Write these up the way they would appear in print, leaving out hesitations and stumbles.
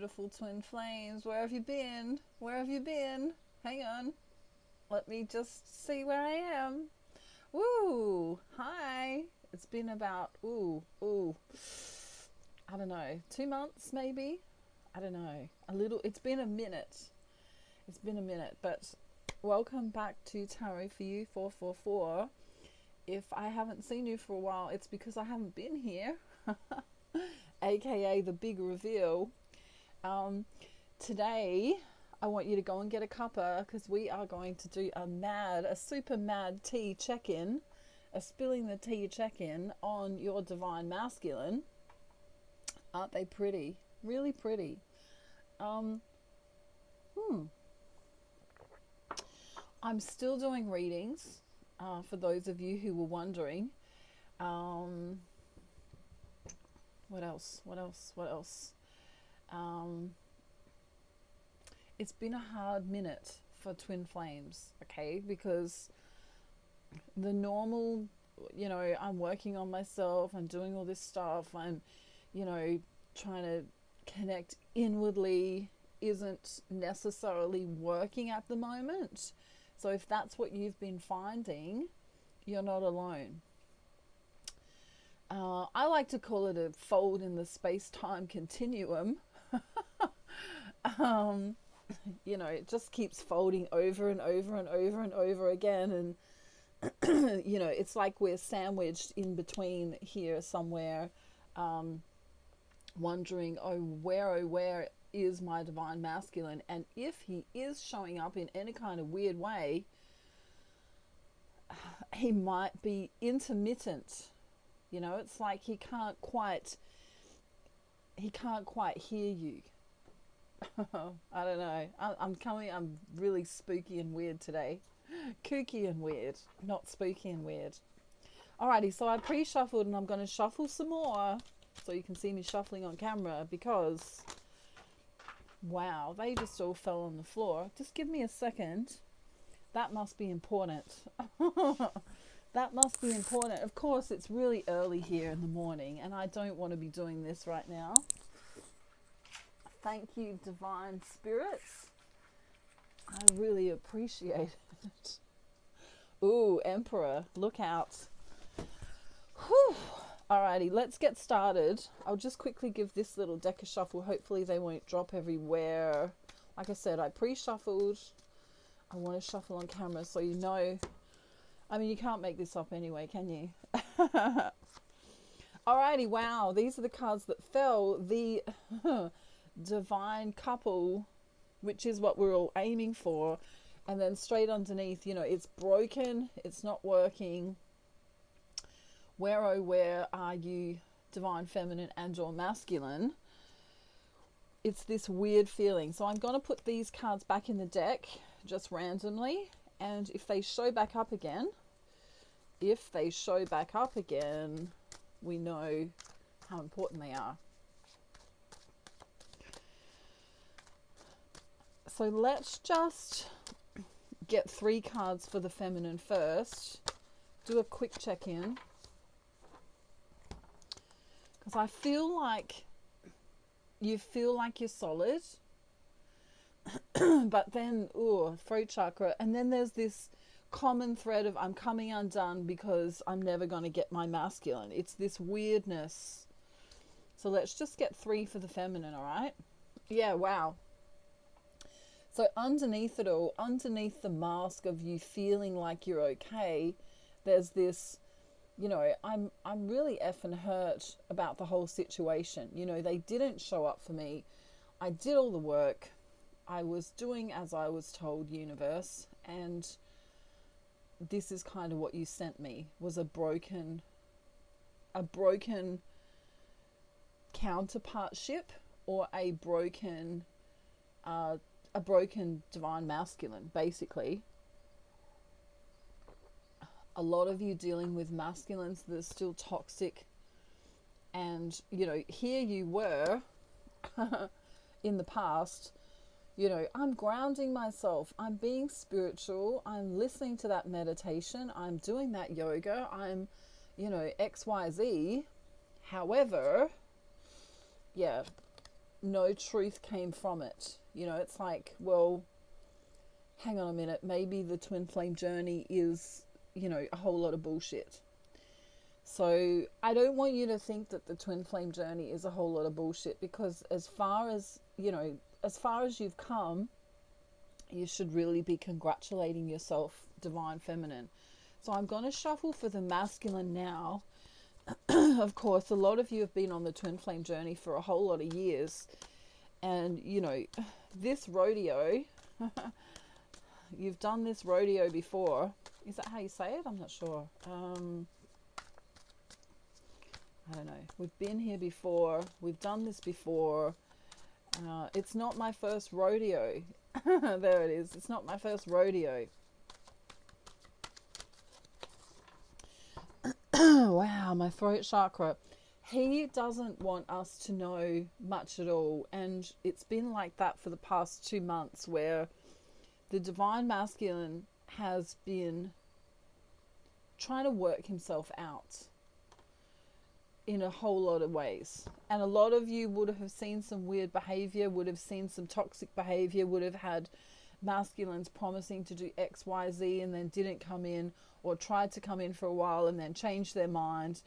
beautiful twin flames. Where have you been? Where have you been? Hang on. Let me just see where I am. Woo! Hi. It's been about, I don't know, 2 months maybe? I don't know. It's been a minute. It's been a minute, but welcome back to Tarot for You 444. If I haven't seen you for a while, it's because I haven't been here. AKA the big reveal. Today I want you to go and get a cuppa because we are going to do a super mad tea check-in, a spilling the tea check-in on your divine masculine. Aren't they pretty? Really pretty. I'm still doing readings for those of you who were wondering. What else? It's been a hard minute for twin flames, okay? Because the normal, I'm working on myself, I'm doing all this stuff, I'm, trying to connect inwardly isn't necessarily working at the moment. So if that's what you've been finding, you're not alone. I like to call it a fold in the space-time continuum. It just keeps folding over and over and over and over again. And, it's like we're sandwiched in between here somewhere, wondering, where is my divine masculine? And if he is showing up in any kind of weird way, he might be intermittent. It's like he can't quite hear you. I don't know. I'm really spooky and weird today. Kooky and weird, not spooky and weird. Alrighty, so I pre-shuffled and I'm going to shuffle some more so you can see me shuffling on camera because, wow, they just all fell on the floor. Just give me a second. That must be important. That must be important. Of course, it's really early here in the morning and I don't want to be doing this right now. Thank you, divine spirits. I really appreciate it. Ooh, Emperor, look out. Whew. Alrighty, let's get started. I'll just quickly give this little deck a shuffle. Hopefully they won't drop everywhere. Like I said, I pre-shuffled. I want to shuffle on camera so you know. I mean, you can't make this up anyway, can you? Alrighty, wow. These are the cards that fell. The divine couple, which is what we're all aiming for. And then straight underneath, it's broken. It's not working. Where, oh, where are you, divine feminine and or masculine? It's this weird feeling. So I'm going to put these cards back in the deck just randomly. And if they show back up again, we know how important they are. So let's just get 3 cards for the feminine first. Do a quick check-in. Because I feel like you're solid. But then, throat chakra. And then there's this common thread of I'm coming undone because I'm never going to get my masculine. It's this weirdness. So let's just get 3 for the feminine, all right? Yeah, wow. So underneath it all, underneath the mask of you feeling like you're okay, there's this, I'm really effing hurt about the whole situation. They didn't show up for me. I did all the work. I was doing as I was told, universe, and this is kind of what you sent me, was a broken counterpartship or a broken divine masculine, basically. A lot of you dealing with masculines that are still toxic, and here you were in the past, I'm grounding myself, I'm being spiritual, I'm listening to that meditation, I'm doing that yoga, I'm XYZ. However, yeah, no truth came from it. You know, it's like, well, hang on a minute, maybe the twin flame journey is, you know, a whole lot of bullshit. So I don't want you to think that the twin flame journey is a whole lot of bullshit, because as far as, you know, as far as you've come, you should really be congratulating yourself, divine feminine. So I'm going to shuffle for the masculine now. Of course, a lot of you have been on the twin flame journey for a whole lot of years. And, you know, this rodeo, you've done this rodeo before. Is that how you say it? I'm not sure. I don't know. We've been here before. We've done this before. It's not my first rodeo. There it is. It's not my first rodeo. Wow, my throat chakra. He doesn't want us to know much at all. And it's been like that for the past 2 months, where the divine masculine has been trying to work himself out in a whole lot of ways. And a lot of you would have seen some weird behavior, would have seen some toxic behavior, would have had masculines promising to do X, Y, Z and then didn't come in, or tried to come in for a while and then changed their mind.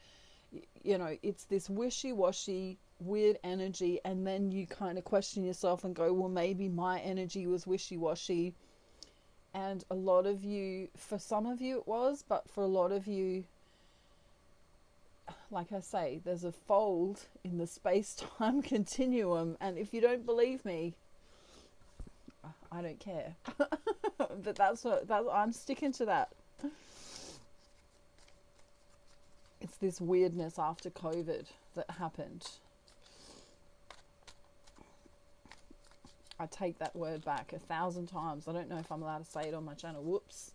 You know, it's this wishy-washy, weird energy, and then you kind of question yourself and go, well, maybe my energy was wishy-washy. And a lot of you, for some of you it was, but for a lot of you, like I say, there's a fold in the space-time continuum, and if you don't believe me, I don't care. But that's I'm sticking to that. It's this weirdness after COVID that happened. I take that word back 1,000 times. I don't know if I'm allowed to say it on my channel. Whoops.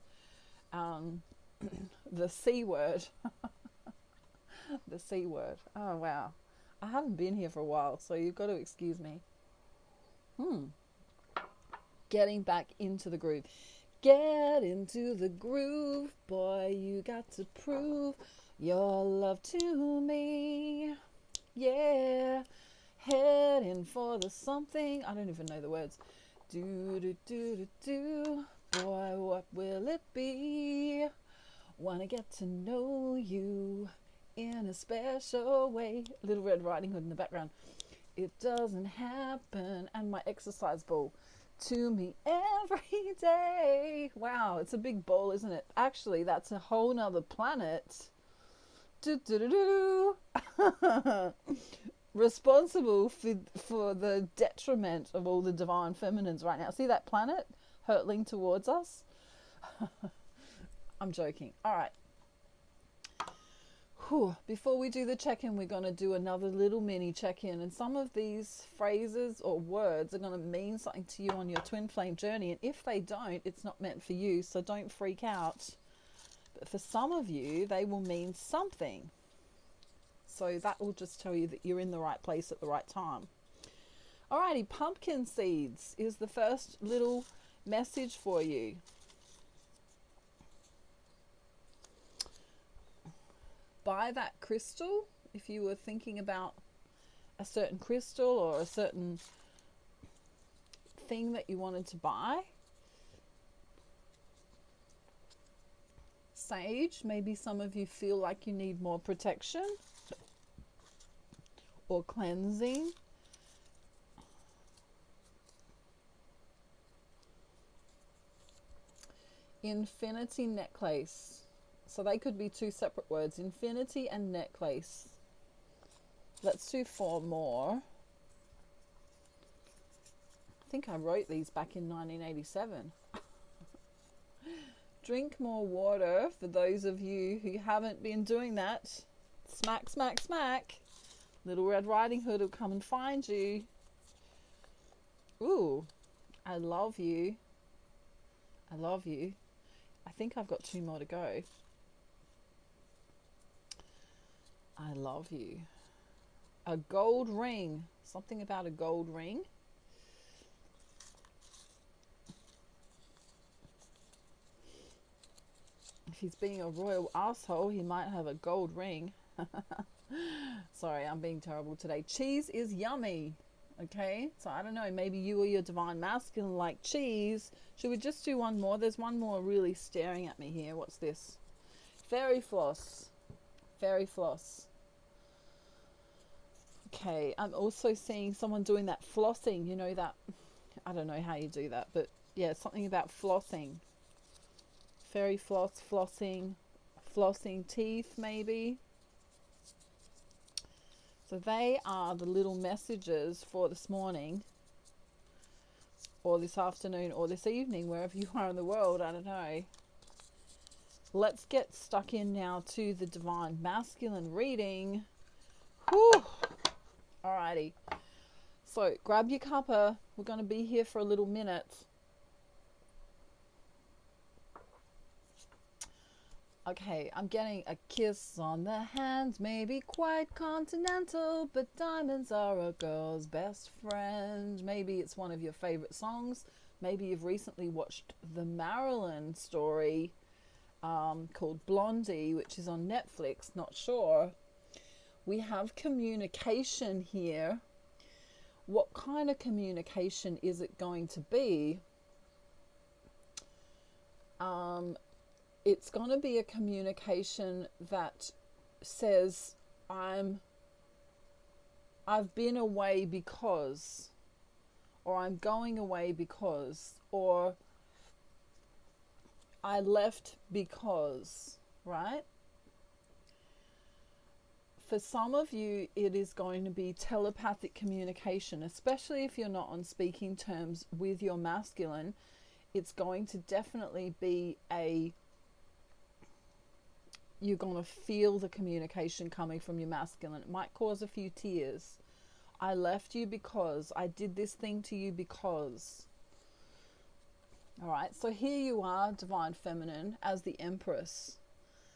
The C word. The C word. Oh, wow. I haven't been here for a while, so you've got to excuse me. Getting back into the groove. Get into the groove, boy. You got to prove your love to me. Yeah. Heading for the something. I don't even know the words. Do, do, do, do, do. Boy, what will it be? Wanna get to know you in a special way. Little Red Riding Hood in the background. It doesn't happen. And my exercise ball to me every day. Wow, it's a big ball, isn't it? Actually, that's a whole nother planet. Do, do, do, do. Responsible for the detriment of all the divine feminines right now. See that planet hurtling towards us? I'm joking. All right. Whew. Before we do the check-in, we're going to do another little mini check-in. And some of these phrases or words are going to mean something to you on your twin flame journey. And if they don't, it's not meant for you. So don't freak out. But for some of you, they will mean something. So that will just tell you that you're in the right place at the right time. Alrighty, pumpkin seeds is the first little message for you. Buy that crystal if you were thinking about a certain crystal or a certain thing that you wanted to buy. Sage, maybe some of you feel like you need more protection or cleansing. Infinity necklace. So they could be two separate words, infinity and necklace. Let's do 4 more. I think I wrote these back in 1987. Drink more water for those of you who haven't been doing that. Smack, smack, smack. Little Red Riding Hood will come and find you. Ooh, I love you. I love you. I think I've got 2 more to go. I love you. A gold ring. Something about a gold ring. If he's being a royal asshole, he might have a gold ring. Sorry, I'm being terrible today. Cheese is yummy. Okay, so I don't know, maybe you or your divine masculine like cheese. Should we just do one more? There's one more really staring at me here. What's this? Fairy floss. Fairy floss. Okay, I'm also seeing someone doing that flossing. You know that, I don't know how you do that, but yeah, something about flossing. Fairy floss, flossing, flossing teeth maybe. So they are the little messages for this morning or this afternoon or this evening, wherever you are in the world. I don't know. Let's get stuck in now to the divine masculine reading. Whew. Alrighty. So grab your cuppa. We're going to be here for a little minute. Okay, I'm getting a kiss on the hand, maybe quite continental, but diamonds are a girl's best friend. Maybe it's one of your favorite songs. Maybe you've recently watched the Marilyn story called Blondie, which is on Netflix, not sure. We have communication here. What kind of communication is it going to be? It's going to be a communication that says, I've been away because, or I'm going away because, or I left because, right? For some of you, it is going to be telepathic communication, especially if you're not on speaking terms with your masculine. It's going to definitely be you're going to feel the communication coming from your masculine. It might cause a few tears. I left you because, I did this thing to you because. All right, so here you are, divine feminine, as the Empress.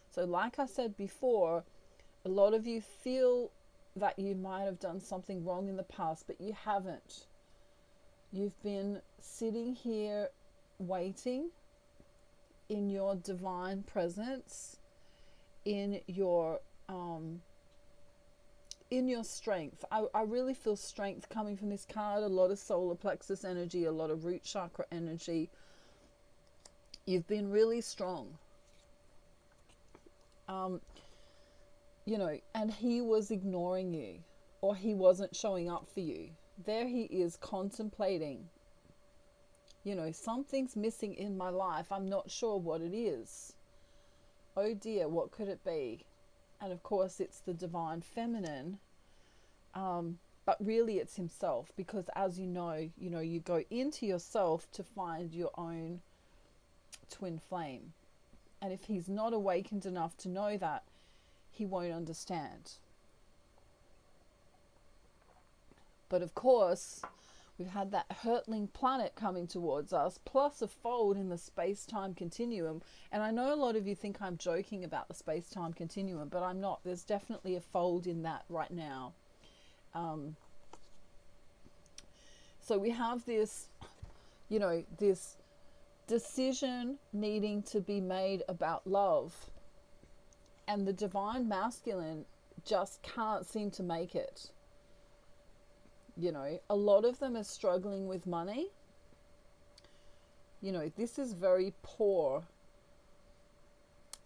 So like I said before, a lot of you feel that you might have done something wrong in the past, but you haven't. You've been sitting here waiting in your divine presence, in your strength. I really feel strength coming from this card. A lot of solar plexus energy, a lot of root chakra energy. You've been really strong. You know, and he was ignoring you, or he wasn't showing up for you. There he is contemplating, you know, something's missing in my life. I'm not sure what it is. Oh dear, what could it be? And of course it's the divine feminine, but really it's himself, because as you know, you go into yourself to find your own twin flame. And if he's not awakened enough to know that, he won't understand. But of course, we've had that hurtling planet coming towards us, plus a fold in the space-time continuum. And I know a lot of you think I'm joking about the space-time continuum, but I'm not. There's definitely a fold in that right now. So we have this, this decision needing to be made about love. And the divine masculine just can't seem to make it. A lot of them are struggling with money. This is very poor.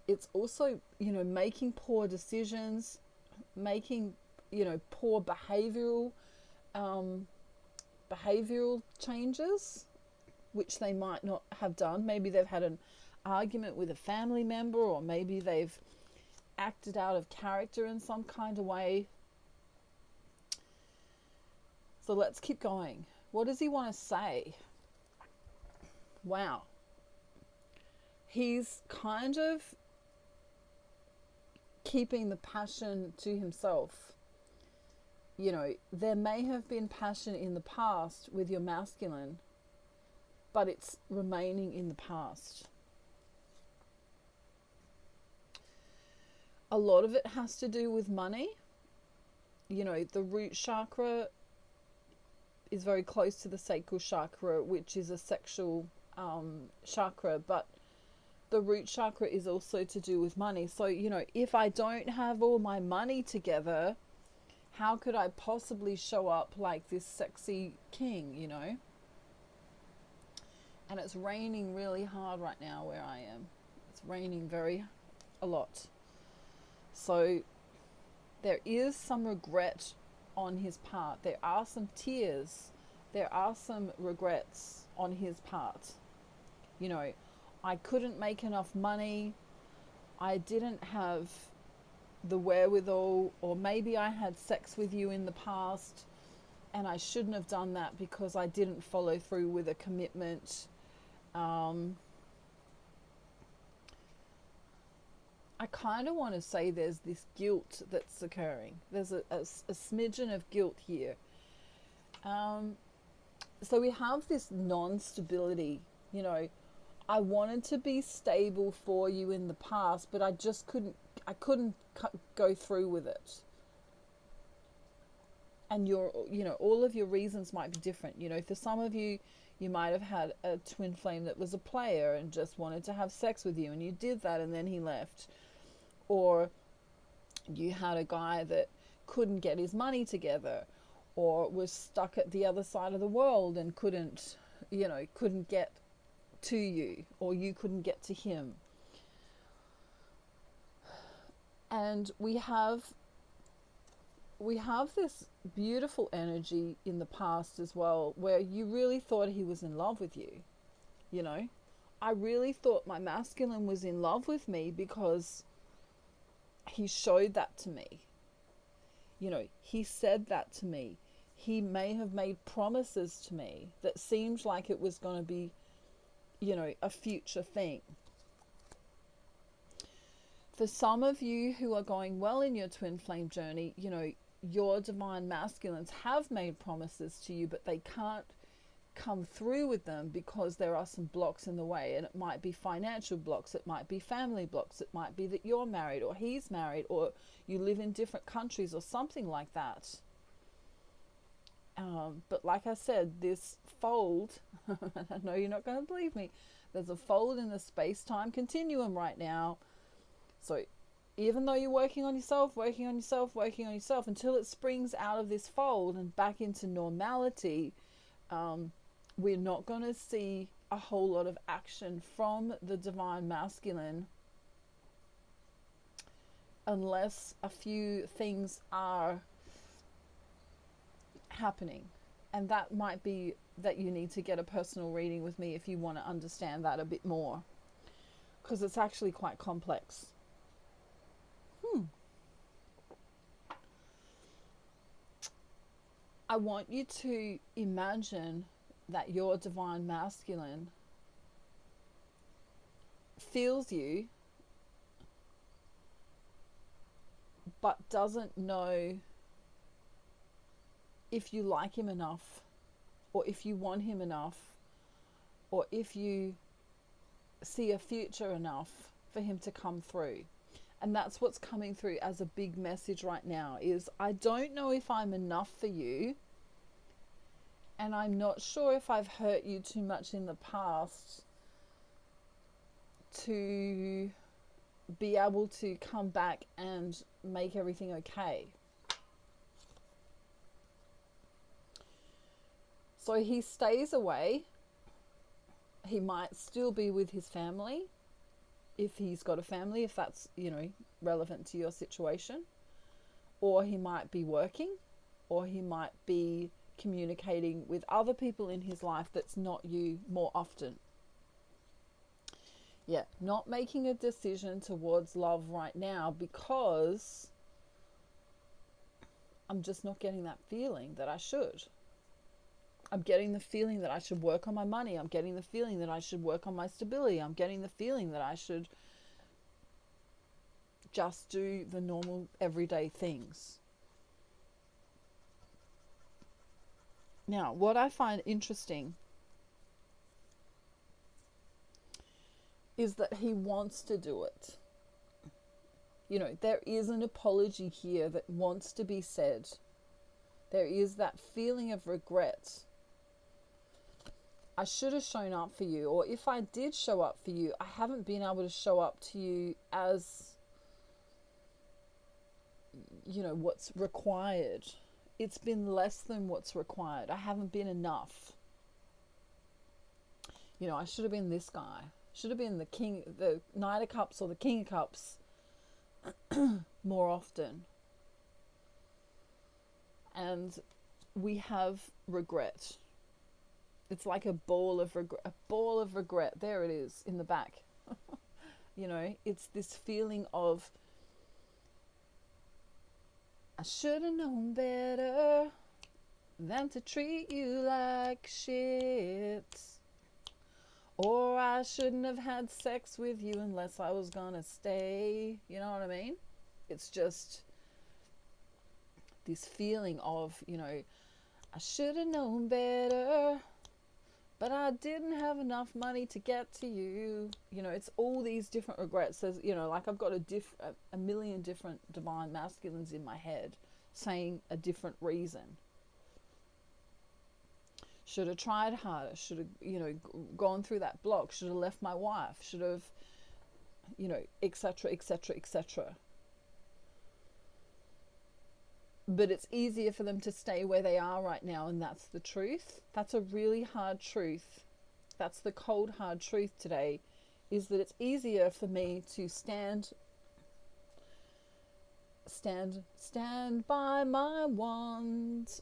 It's also, making poor decisions, making, poor behavioral changes, which they might not have done. Maybe they've had an argument with a family member, or maybe they've acted out of character in some kind of way. So let's keep going. What does he want to say? Wow. He's kind of keeping the passion to himself. There may have been passion in the past with your masculine, but it's remaining in the past. A lot of it has to do with money. The root chakra is very close to the sacral chakra, which is a sexual chakra, but the root chakra is also to do with money. So, if I don't have all my money together, How could I possibly show up like this sexy king, you know? And it's raining really hard right now where I am. It's raining a lot. So there is some regret on his part. There are some tears. There are some regrets on his part. You know, I couldn't make enough money. I didn't have the wherewithal, or maybe I had sex with you in the past and I shouldn't have done that because I didn't follow through with a commitment. I kind of want to say there's this guilt that's occurring. There's a smidgen of guilt here. So we have this non-stability. You know, I wanted to be stable for you in the past, but I couldn't go through with it. And all of your reasons might be different. You know, for some of you, you might have had a twin flame that was a player and just wanted to have sex with you, and you did that and then he left. Or you had a guy that couldn't get his money together, or was stuck at the other side of the world and couldn't get to you, or you couldn't get to him. And we have this beautiful energy in the past as well, where you really thought he was in love with you. You know, I really thought my masculine was in love with me because he showed that to me. You know, he said that to me. He may have made promises to me that seemed like it was going to be, you know, a future thing. For some of you who are going well in your twin flame journey, you know, your divine masculines have made promises to you, but they can't come through with them because there are some blocks in the way. And it might be financial blocks, it might be family blocks, it might be that you're married or he's married, or you live in different countries or something like that. But like I said, this fold, I know you're not going to believe me, there's a fold in the space-time continuum right now. So even though you're working on yourself until it springs out of this fold and back into normality, we're not going to see a whole lot of action from the divine masculine unless a few things are happening. And that might be that you need to get a personal reading with me if you want to understand that a bit more, because it's actually quite complex. I want you to imagine that your divine masculine feels you, but doesn't know if you like him enough, or if you want him enough, or if you see a future enough for him to come through. And that's what's coming through as a big message right now is, I don't know if I'm enough for you, and I'm not sure if I've hurt you too much in the past to be able to come back and make everything okay. So he stays away. He might still be with his family, if he's got a family, if that's, you know, relevant to your situation. Or he might be working, or he might be communicating with other people in his life that's not you more often. Yeah, not making a decision towards love right now because I'm just not getting that feeling that I should. I'm getting the feeling that I should work on my money. I'm getting the feeling that I should work on my stability. I'm getting the feeling that I should just do the normal everyday things. Now, what I find interesting is that he wants to do it. You know, there is an apology here that wants to be said. There is that feeling of regret. I should have shown up for you, or if I did show up for you, I haven't been able to show up to you as what's required. It's been less than what's required. I haven't been enough. I should have been this guy. Should have been the Knight of Cups or the King of Cups more often. And we have regret. It's like a ball of regret. There it is in the back. It's this feeling of, I should have known better than to treat you like shit. Or I shouldn't have had sex with you unless I was gonna stay. You know what I mean? It's just this feeling of, I should have known better, but I didn't have enough money to get to you. It's all these different regrets. There's, like I've got a million different divine masculines in my head saying a different reason. Should have tried harder. Should have, gone through that block. Should have left my wife. Should have, etc., etc., etc. But it's easier for them to stay where they are right now, and that's the truth. That's a really hard truth. That's the cold, hard truth today, is that it's easier for me to stand by my wand.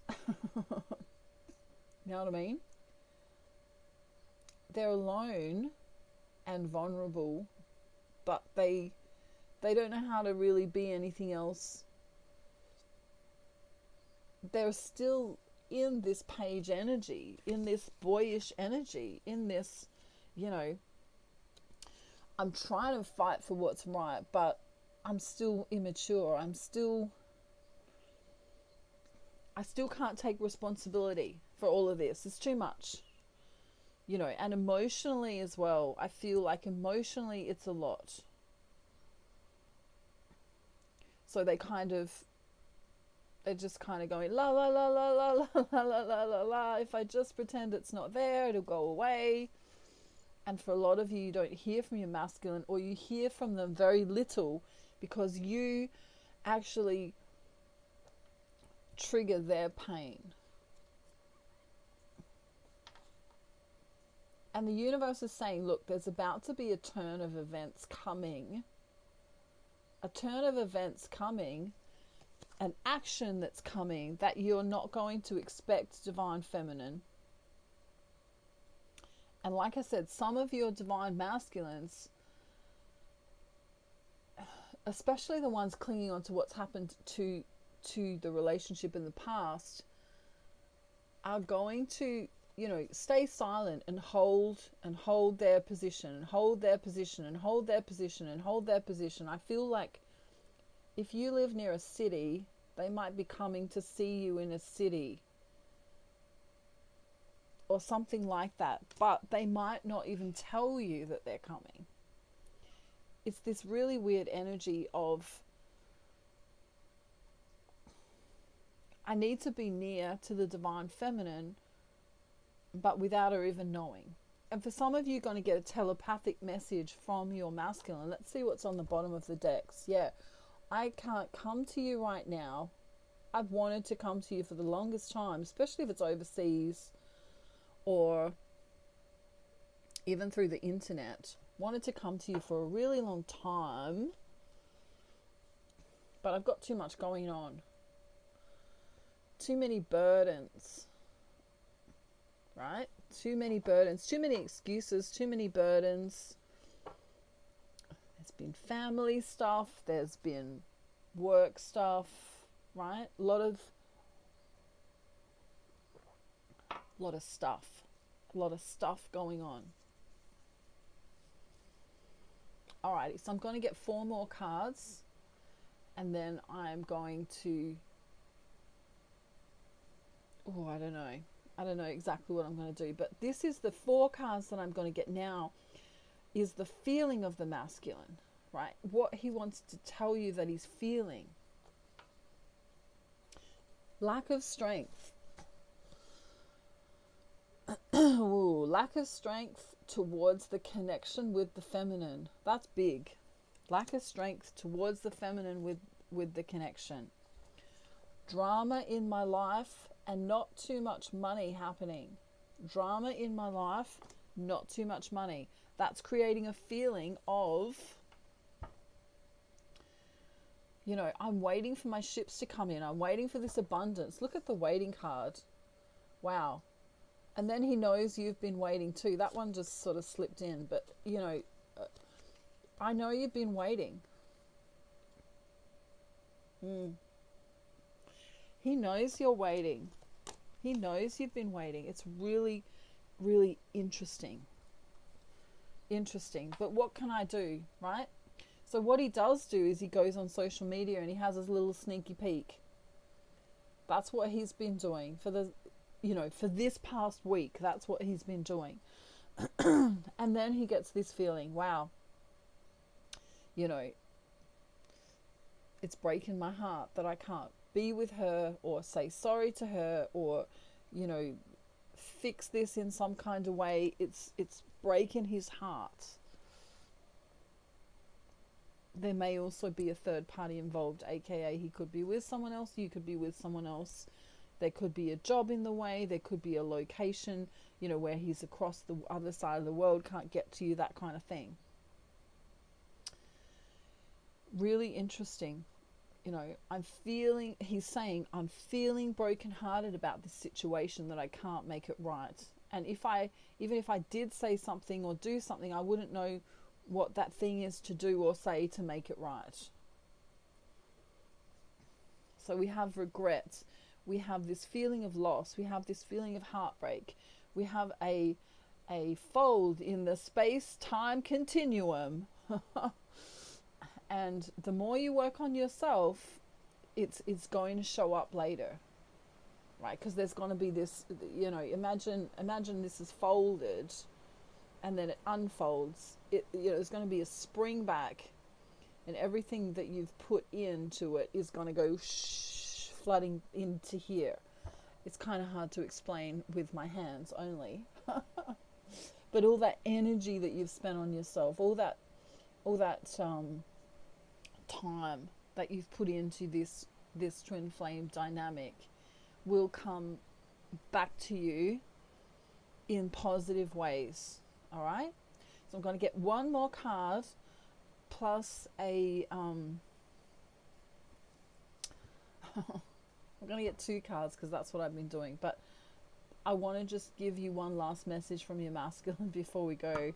You know what I mean? They're alone and vulnerable, but they don't know how to really be anything else. They're still in this page energy, in this boyish energy, in this, I'm trying to fight for what's right, but I'm still immature. I still can't take responsibility for all of this. It's too much. And emotionally as well, I feel like emotionally it's a lot. So they're just kind of going la la la la la la la la la la la. If I just pretend it's not there, it'll go away. And for a lot of you, you don't hear from your masculine, or you hear from them very little because you actually trigger their pain. And the universe is saying, look, there's about to be a turn of events coming. A turn of events coming, an action that's coming that you're not going to expect, divine feminine. And like I said, some of your divine masculines, especially the ones clinging on to what's happened to the relationship in the past, are going to, stay silent and hold their position and hold their position and hold their position and hold their position. I feel like if you live near a city, they might be coming to see you in a city or something like that, but they might not even tell you that they're coming. It's this really weird energy of, I need to be near to the divine feminine, but without her even knowing. And for some of you, you're going to get a telepathic message from your masculine. Let's see what's on the bottom of the decks. Yeah, I can't come to you right now. I've wanted to come to you for the longest time, especially if it's overseas or even through the internet. Wanted to come to you for a really long time, but I've got too much going on. Too many burdens, right? Too many burdens, too many excuses, too many burdens. There's been family stuff, there's been work stuff, right? A lot of stuff going on. Alrighty, so I'm going to get 4 more cards, and then I'm going to, I don't know exactly what I'm going to do, but this is the 4 cards that I'm going to get now, is the feeling of the masculine, right? What he wants to tell you that he's feeling. Lack of strength. Ooh, lack of strength towards the connection with the feminine. That's big. Lack of strength towards the feminine with the connection. Drama in my life and not too much money happening. Drama in my life, not too much money. That's creating a feeling of, you know, I'm waiting for my ships to come in. I'm waiting for this abundance. Look at the waiting card. Wow. And then he knows you've been waiting too. That one just sort of slipped in. But, you know, I know you've been waiting. He knows you're waiting. He knows you've been waiting. It's really, really interesting. Interesting. But what can I do, right? So what he does do is he goes on social media and he has his little sneaky peek. That's what he's been doing for the, you know, for this past week. That's what he's been doing. And then he gets this feeling, wow, you know, it's breaking my heart that I can't be with her or say sorry to her or, you know, fix this in some kind of way. It's breaking his heart. There may also be a third party involved, aka he could be with someone else, you could be with someone else. There could be a job in the way, there could be a location, you know, where he's across the other side of the world, can't get to you, that kind of thing. Really interesting. You know, he's saying, I'm feeling brokenhearted about this situation that I can't make it right. And even if I did say something or do something, I wouldn't know what that thing is to do or say to make it right. So we have regret. We have this feeling of loss. We have this feeling of heartbreak. We have a fold in the space-time continuum. And the more you work on yourself, it's going to show up later, right? Because there's going to be this, you know, imagine this is folded and then it unfolds. You know, there's going to be a spring back and everything that you've put into it is going to go flooding into here. It's kind of hard to explain with my hands only. But all that energy that you've spent on yourself, all that time that you've put into this twin flame dynamic will come back to you in positive ways. All right, so I'm going to get one more card plus a I'm going to get two cards because that's what I've been doing, but I want to just give you one last message from your masculine before we go.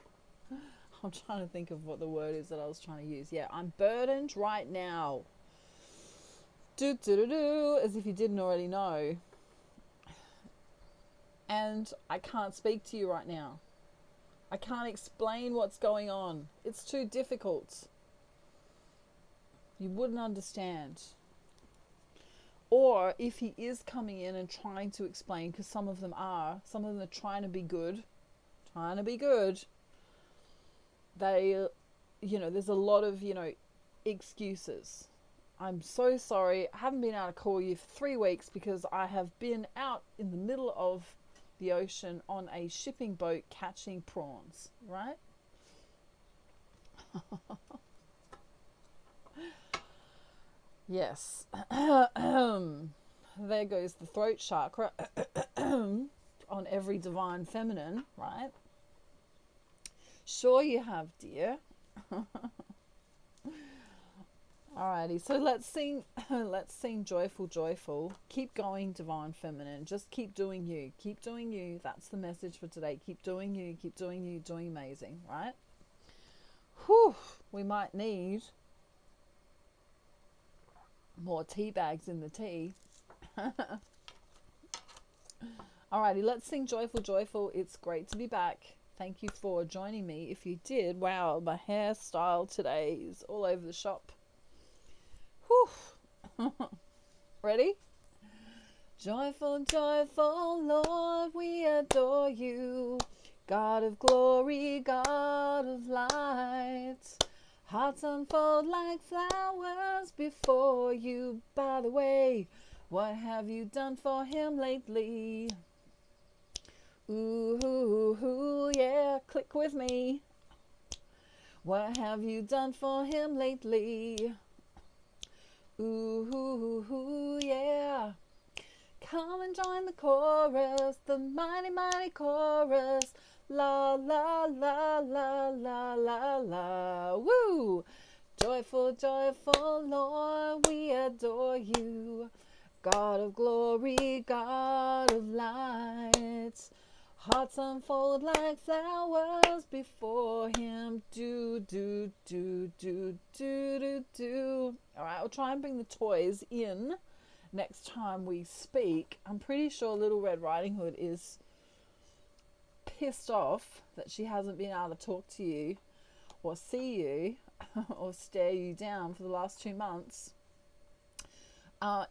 I'm trying to think of what the word is that I was trying to use. Yeah, I'm burdened right now. As if you didn't already know. And I can't speak to you right now. I can't explain what's going on. It's too difficult. You wouldn't understand. Or if he is coming in and trying to explain, because some of them are trying to be good. They, you know, there's a lot of, you know, excuses. I'm so sorry. I haven't been able to call you for 3 weeks because I have been out in the middle of the ocean on a shipping boat catching prawns, right? Yes. There goes the throat chakra on every divine feminine, right? Sure you have, dear. Alrighty, so let's sing joyful, joyful. Keep going, divine feminine. Just keep doing you. Keep doing you. That's the message for today. Keep doing you, doing amazing, right? Whew, we might need more tea bags in the tea. Alrighty, let's sing joyful, joyful. It's great to be back. Thank you for joining me. If you did, wow, my hairstyle today is all over the shop. Whew. Ready? Joyful, joyful, Lord, we adore you. God of glory, God of light. Hearts unfold like flowers before you. By the way, what have you done for him lately? Ooh, yeah, click with me. What have you done for him lately? Ooh, yeah. Come and join the chorus, the mighty, mighty chorus. La, la, la, la, la, la, la. Woo! Joyful, joyful Lord, we adore you. God of glory, God of light. Hearts unfold like flowers before him. Do, do, do, do, do, do, do. All right, I'll try and bring the toys in next time we speak. I'm pretty sure Little Red Riding Hood is pissed off that she hasn't been able to talk to you or see you or stare you down for the last 2 months.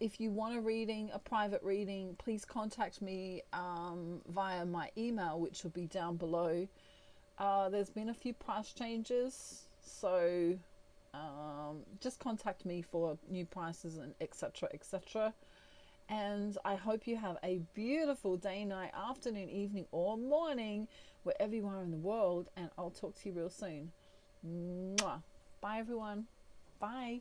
If you want a private reading, please contact me via my email, which will be down below. There's been a few price changes, so just contact me for new prices and etc, etc. And I hope you have a beautiful day, night, afternoon, evening, or morning, wherever you are in the world, and I'll talk to you real soon. Mwah. Bye everyone. Bye.